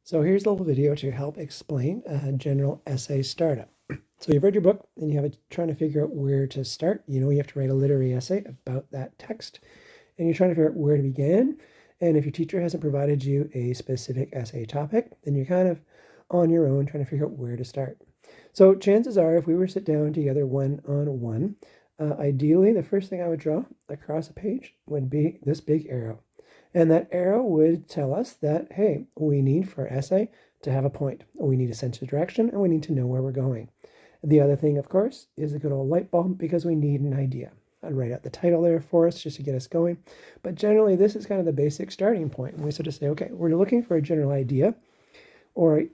So here's a little video to help explain a general essay startup. So you've read your book and you have trying to figure out where to start. You know you have to write a literary essay about that text and you're trying to figure out where to begin. And if your teacher hasn't provided you a specific essay topic, then you're kind of on your own trying to figure out where to start. So chances are if we were to sit down together one-on-one, ideally the first thing I would draw across a page would be this big arrow. And that arrow would tell us that, hey, we need for our essay to have a point. We need a sense of direction and we need to know where we're going. The other thing, of course, is a good old light bulb because we need an idea. I'd write out the title there for us just to get us going. But generally, this is kind of the basic starting point. And we sort of say, okay, we're looking for a general idea or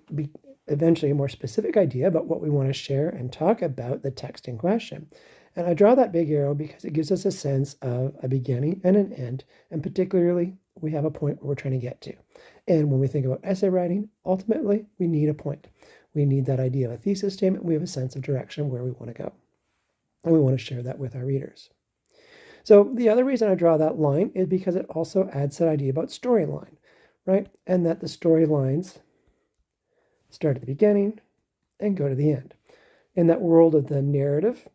eventually a more specific idea about what we want to share and talk about the text in question. And I draw that big arrow because it gives us a sense of a beginning and an end, and particularly we have a point where we're trying to get to. And when we think about essay writing, ultimately we need a point. We need that idea of a thesis statement. We have a sense of direction where we want to go. And we want to share that with our readers. So the other reason I draw that line is because it also adds that idea about storyline, right? And that the storylines start at the beginning and go to the end. In that world of the narrative,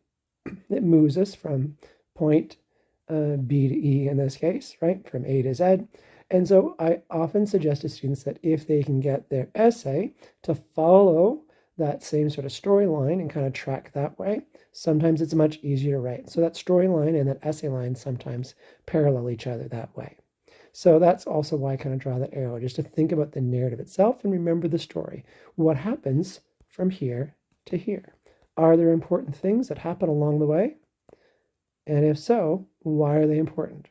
it moves us from point B to E in this case, right? From A to Z. And so I often suggest to students that if they can get their essay to follow that same sort of storyline and kind of track that way, sometimes it's much easier to write. So that storyline and that essay line sometimes parallel each other that way. So that's also why I kind of draw that arrow, just to think about the narrative itself and remember the story. What happens from here to here? Are there important things that happen along the way? And if so, why are they important,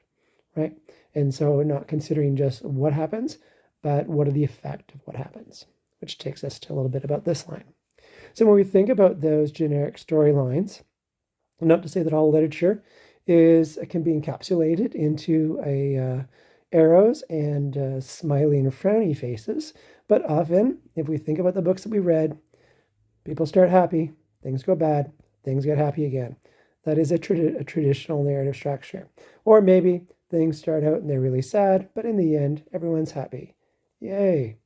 right? And so not considering just what happens, but what are the effect of what happens, which takes us to a little bit about this line. So when we think about those generic storylines, not to say that all literature can be encapsulated into arrows and smiley and frowny faces, but often, if we think about the books that we read, people start happy, things go bad, things get happy again. That is a traditional narrative structure. Or maybe things start out and they're really sad, but in the end, everyone's happy. Yay.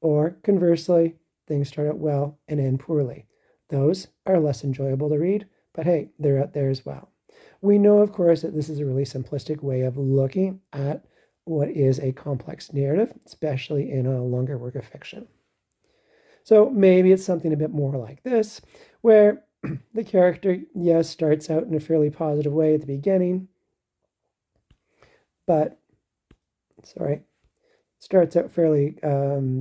Or conversely, things start out well and end poorly. Those are less enjoyable to read, but hey, they're out there as well. We know, of course, that this is a really simplistic way of looking at what is a complex narrative, especially in a longer work of fiction. So maybe it's something a bit more like this, where the character, yes, starts out in a fairly positive way at the beginning, but, starts out fairly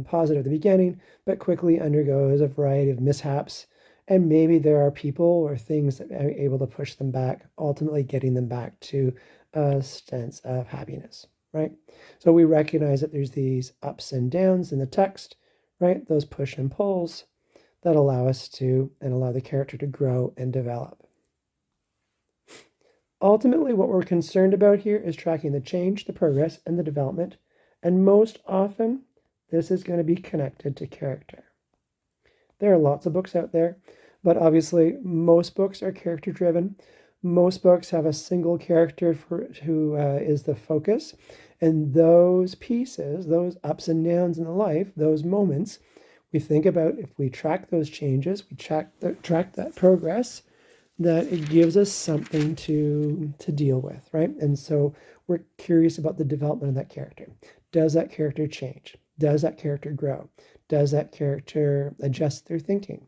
positive at the beginning, but quickly undergoes a variety of mishaps. And maybe there are people or things that are able to push them back, ultimately getting them back to a sense of happiness, right? So we recognize that there's these ups and downs in the text, right? Those push and pulls that allow us to, and allow the character to grow and develop. Ultimately, what we're concerned about here is tracking the change, the progress, and the development. And most often, this is going to be connected to character. There are lots of books out there, but obviously most books are character driven. Most books have a single character who is the focus. And those pieces, those ups and downs in the life, those moments, we think about if we track those changes, we track that progress, that it gives us something to deal with, right? And so we're curious about the development of that character. Does that character change? Does that character grow? Does that character adjust their thinking?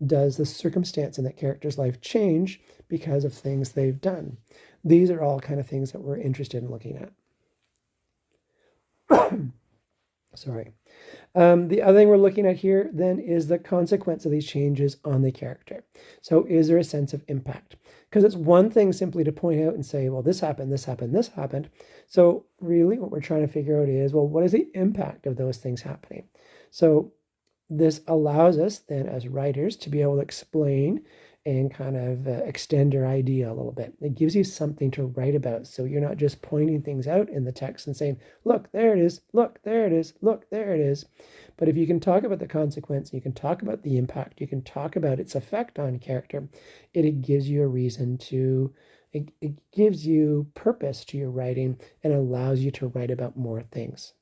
Does the circumstance in that character's life change because of things they've done? These are all kind of things that we're interested in looking at. Sorry. The other thing we're looking at here then is the consequence of these changes on the character. So is there a sense of impact? Because it's one thing simply to point out and say, well, this happened, this happened, this happened. So really what we're trying to figure out is, well, what is the impact of those things happening? So this allows us then as writers to be able to explain and kind of extend our idea a little bit. It gives you something to write about. So you're not just pointing things out in the text and saying, look, there it is, look, there it is, look, there it is. But if you can talk about the consequence, you can talk about the impact, you can talk about its effect on character, it gives you a reason to, it gives you purpose to your writing and allows you to write about more things.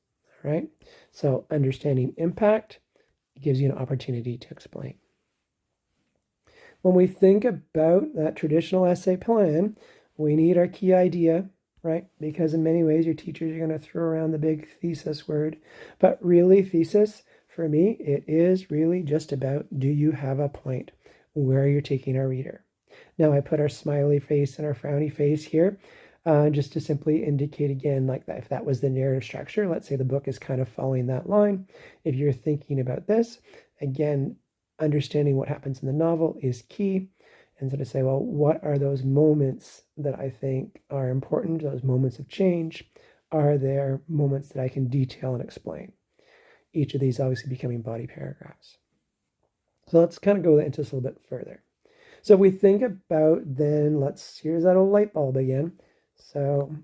right? So understanding impact gives you an opportunity to explain. When we think about that traditional essay plan, we need our key idea, right? Because in many ways, your teachers are going to throw around the big thesis word. But really, thesis, for me, it is really just about, do you have a point where you're taking our reader? Now, I put our smiley face and our frowny face here just to simply indicate again, like that, if that was the narrative structure, let's say the book is kind of following that line. If you're thinking about this, again, understanding what happens in the novel is key. And so to say, well, what are those moments that I think are important, those moments of change? Are there moments that I can detail and explain? Each of these obviously becoming body paragraphs. So let's kind of go into this a little bit further. So if we think about then, here's that old light bulb again. So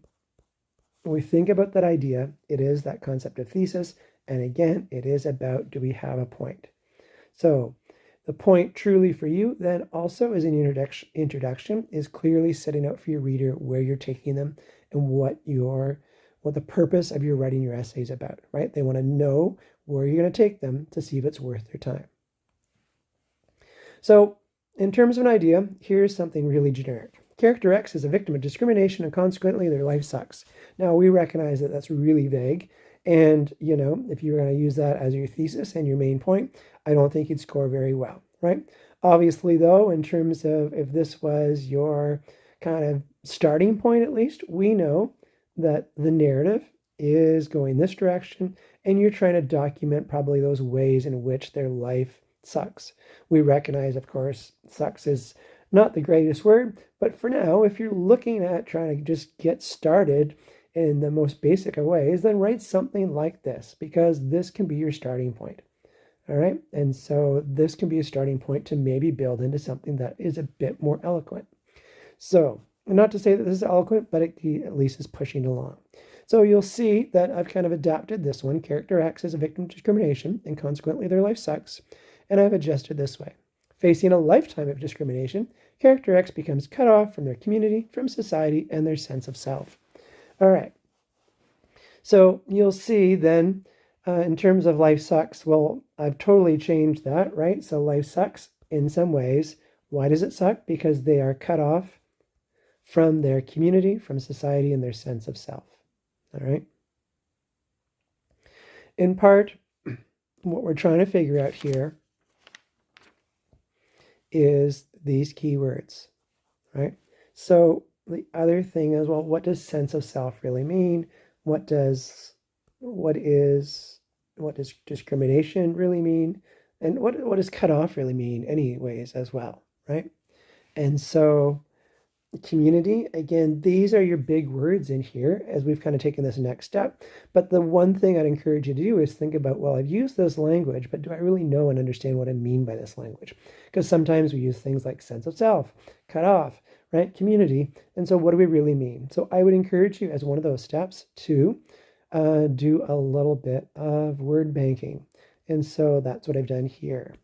when we think about that idea, it is that concept of thesis. And again, it is about, do we have a point? So the point truly for you then also is an introduction is clearly setting out for your reader where you're taking them and what the purpose of your writing your essay is about, right? They want to know where you're going to take them to see if it's worth their time. So in terms of an idea, here's something really generic. Character X is a victim of discrimination and consequently their life sucks. Now we recognize that that's really vague. And, if you were going to use that as your thesis and your main point, I don't think you'd score very well, right? Obviously, though, in terms of if this was your kind of starting point, at least, we know that the narrative is going this direction and you're trying to document probably those ways in which their life sucks. We recognize, of course, sucks is not the greatest word, but for now, if you're looking at trying to just get started in the most basic of ways, then write something like this, because this can be your starting point. All right. And so this can be a starting point to maybe build into something that is a bit more eloquent. So not to say that this is eloquent, but it at least is pushing along. So you'll see that I've kind of adapted this one. Character X is a victim of discrimination and consequently their life sucks. And I've adjusted this way. Facing a lifetime of discrimination, character X becomes cut off from their community, from society, and their sense of self. All right. So you'll see then in terms of life sucks, well, I've totally changed that, right? So life sucks in some ways. Why does it suck? Because they are cut off from their community, from society, and their sense of self. All right. In part, what we're trying to figure out here is these keywords, right? So the other thing is, well, what does sense of self really mean? What does discrimination really mean? And what does cut off really mean anyways as well, right? And so community, again, these are your big words in here as we've kind of taken this next step. But the one thing I'd encourage you to do is think about, well, I've used this language, but do I really know and understand what I mean by this language? Because sometimes we use things like sense of self, cut off, right? Community. And so what do we really mean? So I would encourage you as one of those steps to do a little bit of word banking. And so that's what I've done here.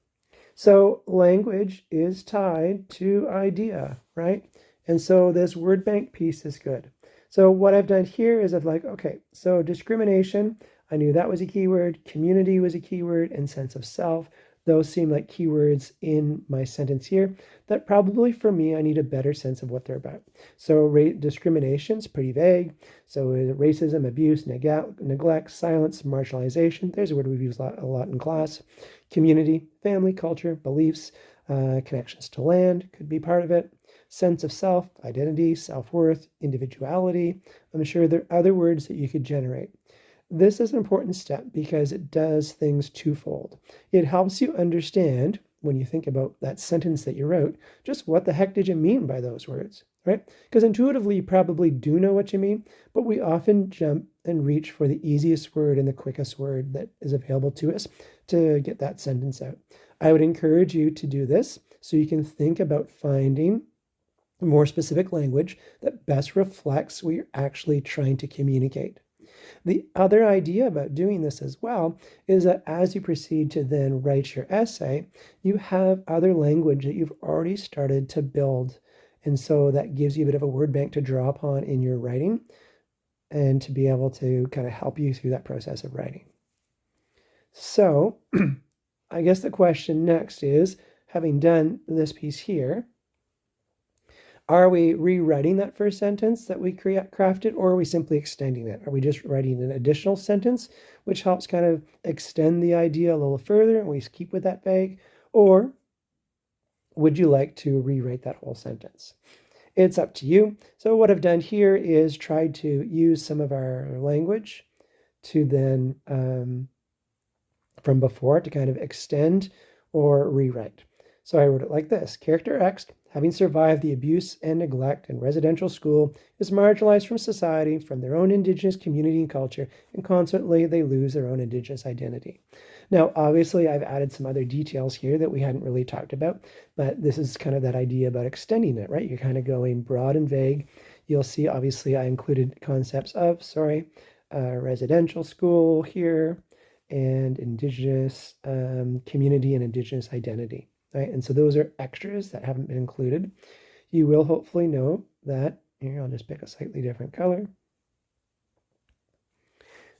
So language is tied to idea, right? And so this word bank piece is good. So what I've done here is I've okay, so discrimination, I knew that was a keyword, community was a keyword, and sense of self. Those seem like keywords in my sentence here that probably for me, I need a better sense of what they're about. So discrimination is pretty vague. So racism, abuse, neglect, silence, marginalization. There's a word we've used a lot in class. Community, family, culture, beliefs, connections to land could be part of it. Sense of self, identity, self-worth, individuality. I'm sure there are other words that you could generate. This is an important step because it does things twofold. It helps you understand, when you think about that sentence that you wrote, just what the heck did you mean by those words, right? Because intuitively, you probably do know what you mean, but we often jump and reach for the easiest word and the quickest word that is available to us to get that sentence out. I would encourage you to do this so you can think about finding more specific language that best reflects what you're actually trying to communicate. The other idea about doing this as well is that as you proceed to then write your essay, you have other language that you've already started to build. And so that gives you a bit of a word bank to draw upon in your writing. and to be able to kind of help you through that process of writing. So I guess the question next is, having done this piece here, are we rewriting that first sentence that we crafted, or are we simply extending it? Are we just writing an additional sentence, which helps kind of extend the idea a little further and we keep with that vague? Or would you like to rewrite that whole sentence? It's up to you. So what I've done here is tried to use some of our language to then, from before, to kind of extend or rewrite. So I wrote it like this. Character X, having survived the abuse and neglect in residential school, is marginalized from society, from their own Indigenous community and culture, and consequently they lose their own Indigenous identity. Now, obviously, I've added some other details here that we hadn't really talked about, but this is kind of that idea about extending it, right? You're kind of going broad and vague. You'll see, obviously, I included concepts of, residential school here, and Indigenous community and Indigenous identity. Right? And so those are extras that haven't been included. You will hopefully know that, here I'll just pick a slightly different color,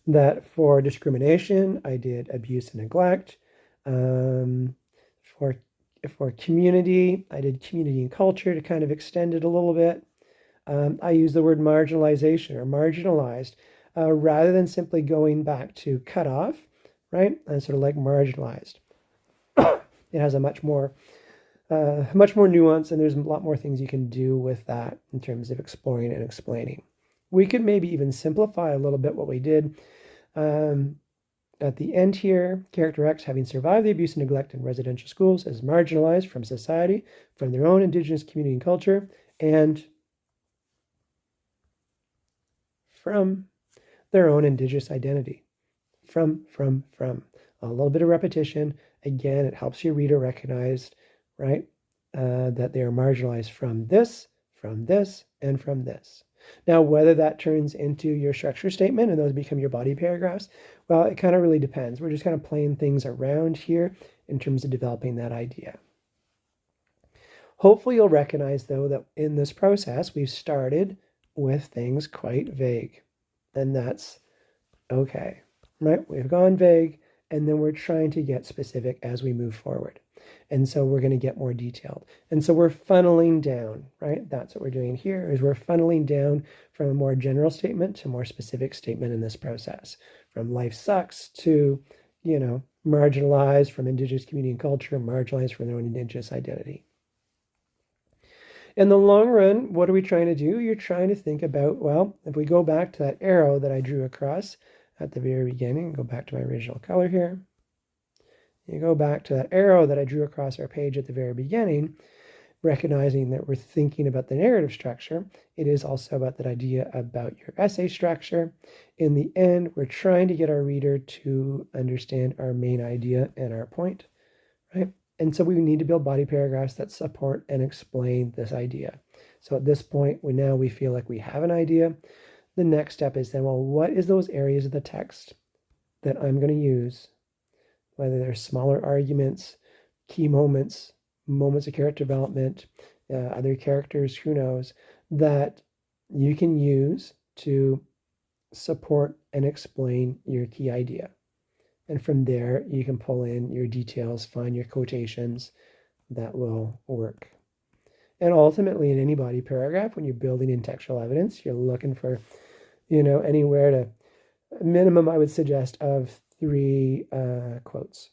that for discrimination, I did abuse and neglect. For community, I did community and culture to kind of extend it a little bit. I use the word marginalization or marginalized rather than simply going back to cut off, right? And sort of like marginalized. It has a much more nuance, and there's a lot more things you can do with that in terms of exploring and explaining. We could maybe even simplify a little bit what we did. At the end here, character X, having survived the abuse and neglect in residential schools, is marginalized from society, from their own Indigenous community and culture, and from their own Indigenous identity. From. A little bit of repetition. Again, it helps your reader recognize, right, that they are marginalized from this, and from this. Now, whether that turns into your structure statement and those become your body paragraphs, well, it kind of really depends. We're just kind of playing things around here in terms of developing that idea. Hopefully you'll recognize, though, that in this process, we've started with things quite vague, and that's okay, right? We've gone vague, and then we're trying to get specific as we move forward. And so we're going to get more detailed. And so we're funneling down, right? That's what we're doing here, is we're funneling down from a more general statement to a more specific statement in this process. From life sucks to, marginalized from Indigenous community and culture, marginalized from their own Indigenous identity. In the long run, what are we trying to do? You're trying to think about, well, if we go back to that arrow that I drew across at the very beginning, go back to my original color here. You go back to that arrow that I drew across our page at the very beginning, recognizing that we're thinking about the narrative structure. It is also about that idea about your essay structure. In the end, we're trying to get our reader to understand our main idea and our point, right? And so we need to build body paragraphs that support and explain this idea. So at this point, we feel like we have an idea. The next step is then, well, what is those areas of the text that I'm going to use, whether they're smaller arguments, key moments, moments of character development, other characters, who knows, that you can use to support and explain your key idea. And from there, you can pull in your details, find your quotations that will work. And ultimately, in any body paragraph, when you're building in textual evidence, you're looking for, anywhere to minimum, I would suggest, of 3 quotes.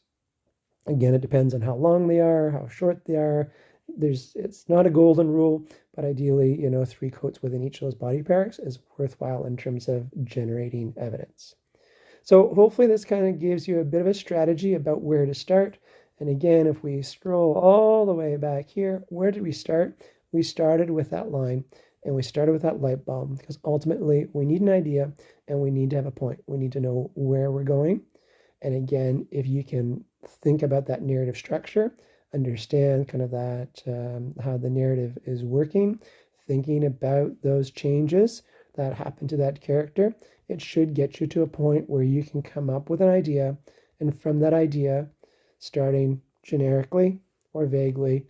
Again, it depends on how long they are, how short they are. It's not a golden rule, but ideally, 3 quotes within each of those body paragraphs is worthwhile in terms of generating evidence. So hopefully this kind of gives you a bit of a strategy about where to start. And again, if we scroll all the way back here, where did we start? We started with that line, and we started with that light bulb, because ultimately we need an idea and we need to have a point. We need to know where we're going. And again, if you can think about that narrative structure, understand kind of that, how the narrative is working, thinking about those changes that happen to that character, it should get you to a point where you can come up with an idea, and from that idea, starting generically or vaguely,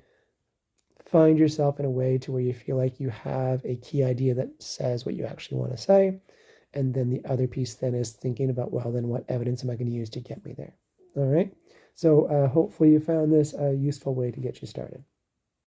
find yourself in a way to where you feel like you have a key idea that says what you actually want to say, And then the other piece then is thinking about, well, then what evidence am I going to use to get me there? All right. So hopefully you found this a useful way to get you started.